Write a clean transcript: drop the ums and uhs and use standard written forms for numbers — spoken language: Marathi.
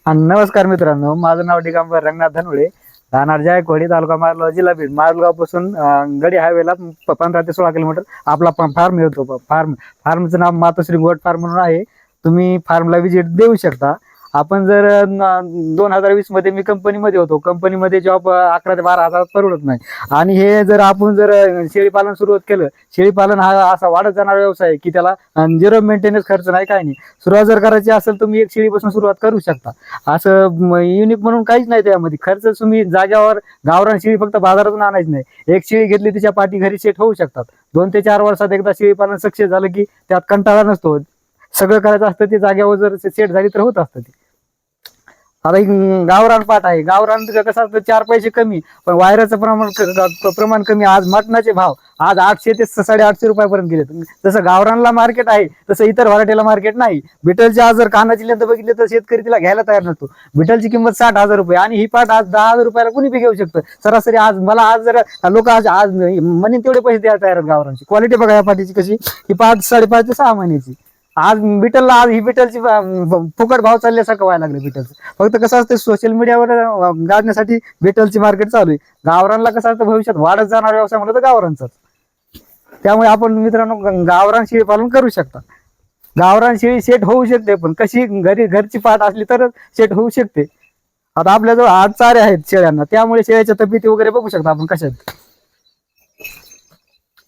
नमस्कार मित्रांनो, माझं नाव दिगंबर रंगनाथ धनवडे, राहणार जायकवाडी, तालुका मारगाव, जिल्हा बीड. मारगाव पासून गडी हायवेला 15 ते 16 किलोमीटर आपला फार्म येतो. फार्मचं नाव मातोश्री गोट फार्म म्हणून आहे. तुम्ही फार्मला व्हिजिट देऊ शकता. आपण जर 2020 मध्ये मी कंपनीमध्ये होतो. कंपनीमध्ये जॉब 11 ते 12 हजार परवडत नाही. आणि हे जर आपण शेळीपालन सुरुवात केलं, शेळीपालन हा असा वाढत जाणारा व्यवसाय आहे की त्याला झिरो मेंटेनन्स खर्च नाही, काय नाही. सुरुवात जर करायची असेल तुम्ही एक शेळीपासून सुरुवात करू शकता. असं युनिक म्हणून काहीच नाही त्यामध्ये. खर्च तुम्ही जाग्यावर गावरान शेळी फक्त बाजारातून आणायची नाही. एक शेळी घेतली तिच्या पाठी घरी सेट होऊ शकतात. 2 ते 4 वर्षात एकदा शेळीपालन सक्सेस झालं की त्यात कंटाळा नसतो. सगळं करायचं असतं ते जाग्यावर जर सेट झाली तर होत असतं ते. आता एक गावरान पाट आहे. गावरान कसं असतं 4 पैसे कमी पण वायराचं प्रमाण कमी. आज मटणाचे भाव आज 800 ते 850 रुपयापर्यंत गेले. जसं गावरानला मार्केट आहे तसं इतर व्हरायटीला मार्केट नाही. बिटलची आज जर कानाची लेंथ बघितली तर शेतकरी तिला घ्यायला तयार नसतो. बिटलची किंमत 60,000 रुपये आणि ही पाट आज 10,000 रुपयाला कुणी बी घेऊ शकतं. सरासरी आज मला आज जर लोक आज म्हणून तेवढे पैसे द्यायला तयार आहेत. गावरानची क्वालिटी बघा या पाटीची कशी. ही पाट 5.5 ते 6 महिन्याची. आज बिटलला आज ही बिटलची फुकट भाव चालल्यासारखं व्हायला लागले. बिटलचं फक्त कसं असतं सोशल मीडियावर गाजण्यासाठी बिटलची मार्केट चालू आहे. गावरानला कसं असतं भविष्यात वाढत जाणार व्यवसाय म्हणलं तर गावरानचाच. त्यामुळे आपण मित्रांनो गावरान शेळी पालन करू शकता. गावरान शेळी सेट होऊ शकते, पण कशी घरची पाट असली तरच सेट होऊ शकते. आता आपल्याजवळ 8 चारे आहेत शेळ्यांना, त्यामुळे शेळ्याच्या तब्येती वगैरे बघू शकता आपण कशा आहेत.